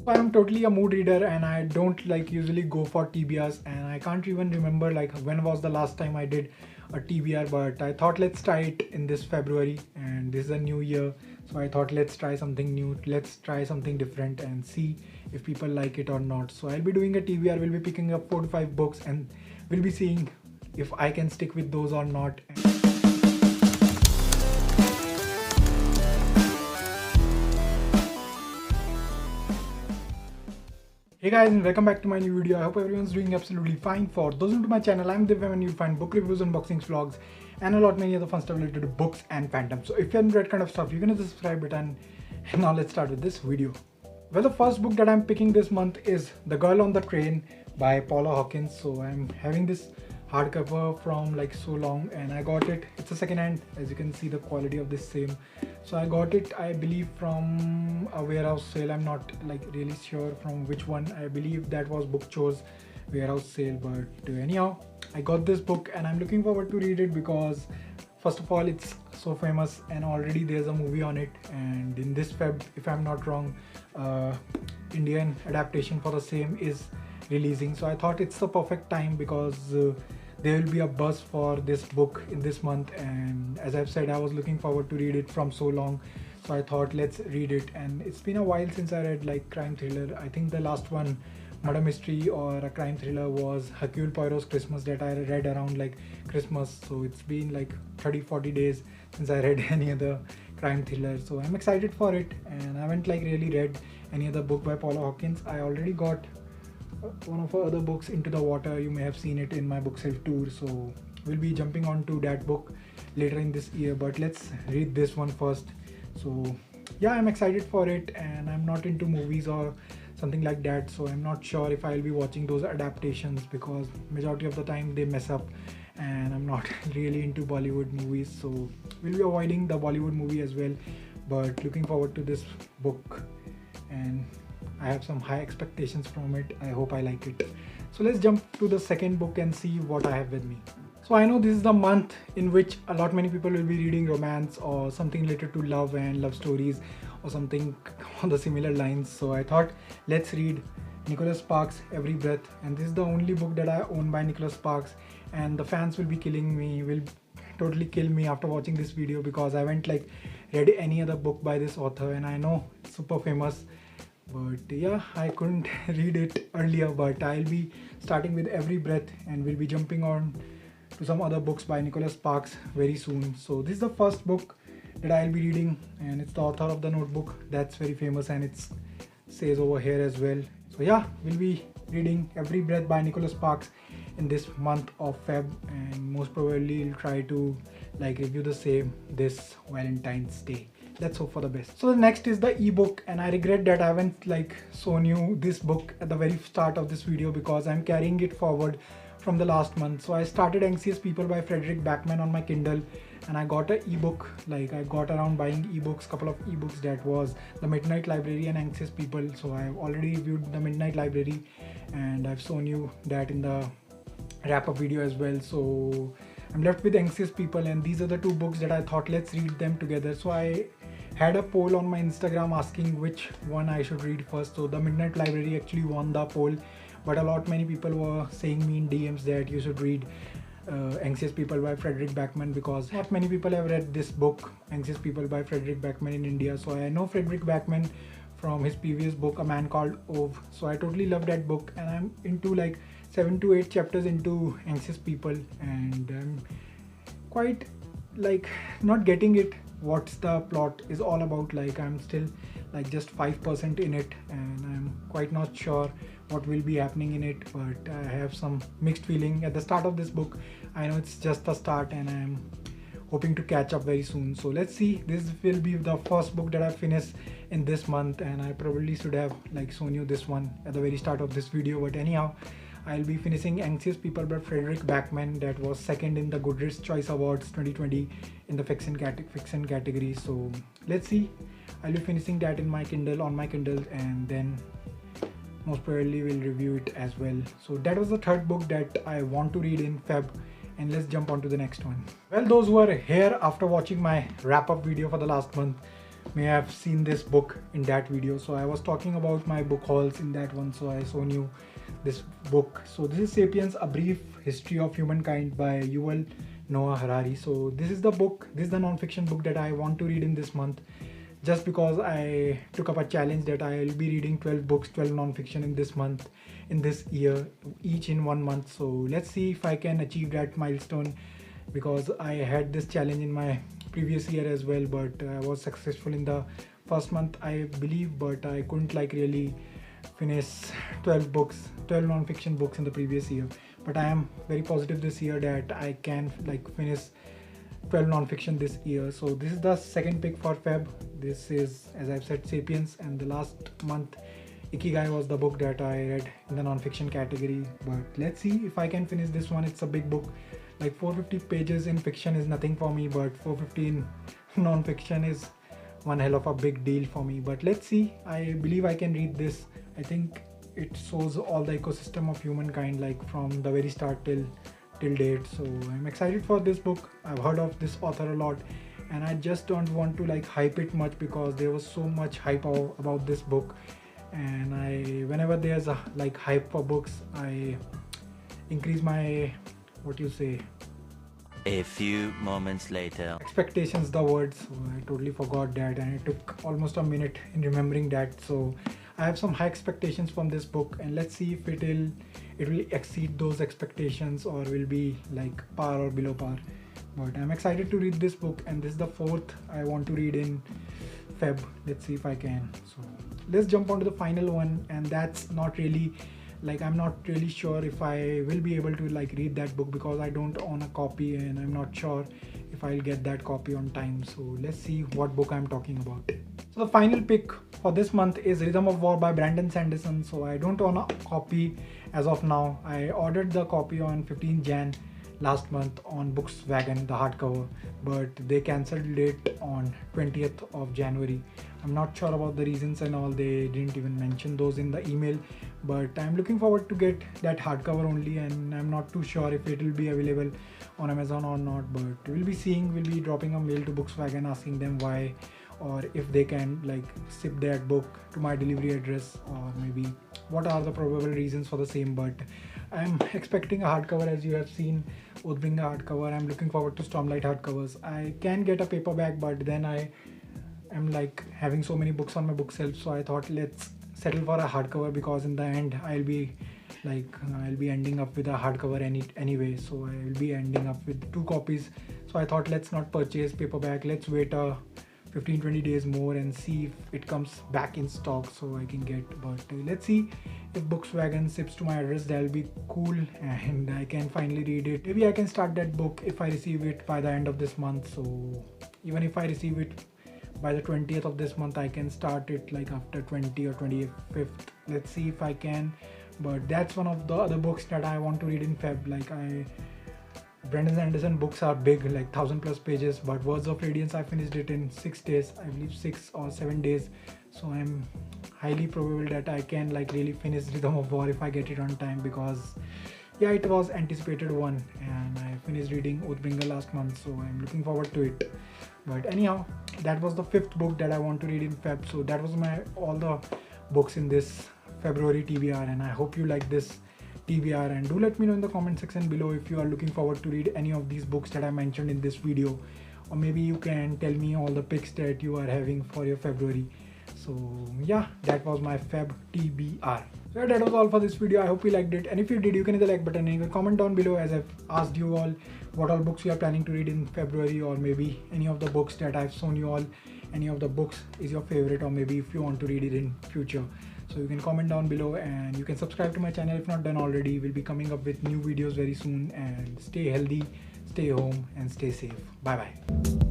I am totally a mood reader and I don't like usually go for TBRs, and I can't even remember like when was the last time I did a TBR, but I thought let's try it in this February, and this is a new year, so I thought let's try something new, let's try something different and see if people like it or not. So I'll be doing a TBR, we'll be picking up 4 to 5 books and we'll be seeing if I can stick with those or not. Hey guys, and welcome back to my new video. I hope everyone's doing absolutely fine. For those new to my channel, I'm Divyam and you'll find book reviews, unboxings, vlogs, and a lot many other fun stuff related to books and fandom. So if you haven't read kind of stuff, you can hit the subscribe button. And now let's start with this video. Well, the first book that I'm picking this month is The Girl on the Train by Paula Hawkins. So I'm having this hardcover from like so long, and I got it. It's a second hand, as you can see the quality of this same. So I got it, I believe, from a warehouse sale. I'm not like really sure from which one. I believe that was Book Chore's warehouse sale, but anyhow, I got this book and I'm looking forward to read it because first of all, it's so famous and already there's a movie on it, and in this Feb, if I'm not wrong, Indian adaptation for the same is releasing. So I thought it's the perfect time because there will be a buzz for this book in this month, and as I've said, I was looking forward to read it from so long, so I thought let's read it. And it's been a while since I read like crime thriller. I think the last one, murder mystery or a crime thriller, was Hercule Poirot's Christmas, that I read around like Christmas. So it's been like 30-40 days since I read any other crime thriller, so I'm excited for it. And I haven't like really read any other book by Paula Hawkins. I already got one of her other books, Into the Water. You may have seen it in my book shelf tour, so we'll be jumping on to that book later in this year, but let's read this one first. So yeah, I'm excited for it, and I'm not into movies or something like that, so I'm not sure if I'll be watching those adaptations because majority of the time they mess up, and I'm not really into Bollywood movies, so we'll be avoiding the Bollywood movie as well. But looking forward to this book, and I have some high expectations from it. I hope I like it. So let's jump to the second book and see what I have with me. So I know this is the month in which a lot many people will be reading romance or something related to love and love stories or something on the similar lines. So I thought let's read Nicholas Sparks' Every Breath, and this is the only book that I own by Nicholas Sparks, and the fans will be killing me, will totally kill me after watching this video because I haven't like read any other book by this author, and I know it's super famous. But yeah, I couldn't read it earlier, but I'll be starting with Every Breath and we'll be jumping on to some other books by Nicholas Sparks very soon. So this is the first book that I'll be reading, and it's the author of The Notebook. That's very famous, and it says over here as well. So yeah, we'll be reading Every Breath by Nicholas Sparks in this month of Feb, and most probably we'll try to like review the same this Valentine's Day. Let's hope for the best. So the next is the ebook, and I regret that I haven't like shown you this book at the very start of this video because I'm carrying it forward from the last month. So I started Anxious People by Frederick Backman on my Kindle, and I got an ebook. Like I got around buying ebooks, couple of ebooks, that was The Midnight Library and Anxious People. So I've already reviewed The Midnight Library and I've shown you that in the wrap-up video as well. So I'm left with Anxious People, and these are the two books that I thought let's read them together. So I had a poll on my Instagram asking which one I should read first. So The Midnight Library actually won the poll, but a lot many people were saying me in DMs that you should read Anxious People by Frederick Backman because not many people have read this book, Anxious People by Frederick Backman, in India. So I know Frederick Backman from his previous book, A Man Called Ove. So I totally love that book, and I'm into like 7 to 8 chapters into Anxious People, and I'm quite like not getting it what's the plot is all about. Like I'm still like just 5% in it, and I'm quite not sure what will be happening in it, but I have some mixed feeling at the start of this book. I know it's just the start, and I'm hoping to catch up very soon. So let's see, this will be the first book that I finished in this month, and I probably should have like shown you this one at the very start of this video, but anyhow, I'll be finishing Anxious People by Frederick Backman. That was second in the Goodreads Choice Awards 2020 in the fiction category. So let's see, I'll be finishing that in my Kindle, on my Kindle, and then most probably we'll review it as well. So that was the third book that I want to read in Feb, and let's jump on to the next one. Well, those who are here after watching my wrap-up video for the last month may have seen this book in that video. So I was talking about my book hauls in that one, so I shown you this book. So this is Sapiens, A Brief History of Humankind by Yuval Noah Harari. So this is the book, this is the non-fiction book that I want to read in this month, just because I took up a challenge that I will be reading 12 books, 12 non-fiction in this month, in this year, each in 1 month. So let's see if I can achieve that milestone, because I had this challenge in my previous year as well, but I was successful in the first month, I believe, but I couldn't like really finish 12 books, 12 non-fiction books in the previous year. But I am very positive this year that I can like finish 12 non-fiction this year. So this is the second pick for Feb. This is, as I've said, Sapiens, and the last month Ikigai was the book that I read in the non-fiction category. But let's see if I can finish this one. It's a big book, like 450 pages in fiction is nothing for me, but 450 in non-fiction is one hell of a big deal for me. But let's see, I believe I can read this. I think it shows all the ecosystem of humankind, like from the very start till date. So I'm excited for this book. I've heard of this author a lot, and I just don't want to like hype it much, because there was so much hype about this book, and whenever there's a like hype for books, I increase my, what you say, a few moments later, expectations, the words. So I totally forgot that, and it took almost a minute in remembering that. So I have some high expectations from this book, and let's see if it will exceed those expectations or will be like par or below par. But I'm excited to read this book, and this is the fourth I want to read in Feb. Let's see if I can. So let's jump on to the final one, and that's not really like, I'm not really sure if I will be able to like read that book, because I don't own a copy, and I'm not sure if I'll get that copy on time. So let's see what book I'm talking about. So the final pick for this month is Rhythm of War by Brandon Sanderson. So I don't own a copy as of now. I ordered the copy on 15 Jan last month on Volkswagen, the hardcover, but they cancelled it on 20th of January. I'm not sure about the reasons and all, they didn't even mention those in the email, but I'm looking forward to get that hardcover only, and I'm not too sure if it will be available on Amazon or not, but we'll be seeing. We'll be dropping a mail to Volkswagen asking them why, or if they can like ship that book to my delivery address, or maybe what are the probable reasons for the same. But I'm expecting a hardcover, as you have seen, Oathbringer hardcover. I'm looking forward to Stormlight hardcovers. I can get a paperback, but then I am like having so many books on my bookshelf, so I thought let's settle for a hardcover, because in the end I'll be ending up with a hardcover anyway, so I will be ending up with 2 copies. So I thought let's not purchase paperback, let's wait a 15-20 days more and see if it comes back in stock so I can get. But let's see if Volkswagen ships to my address. That'll be cool, and I can finally read it. Maybe I can start that book if I receive it by the end of this month. So even if I receive it by the 20th of this month, I can start it like after 20 or 25th. Let's see if I can. But that's one of the other books that I want to read in Feb. Like Brandon Sanderson books are big, like 1000+ pages, but Words of Radiance, I finished it in 6 days, I believe 6 or 7 days. So I'm highly probable that I can like really finish Rhythm of War if I get it on time, because yeah, it was anticipated one, and I finished reading Oathbringer last month, so I'm looking forward to it. But anyhow, that was the 5th book that I want to read in Feb. So that was all the books in this February TBR, and I hope you like this TBR, and do let me know in the comment section below if you are looking forward to read any of these books that I mentioned in this video, or maybe you can tell me all the picks that you are having for your February. So yeah, that was my Feb TBR. So yeah, that was all for this video. I hope you liked it, and if you did, you can hit the like button and you can comment down below, as I've asked you all what all books you are planning to read in February, or maybe any of the books that I've shown you all, any of the books is your favorite, or maybe if you want to read it in future. So you can comment down below, and you can subscribe to my channel if not done already. We'll be coming up with new videos very soon, and stay healthy, stay home, and stay safe. Bye bye.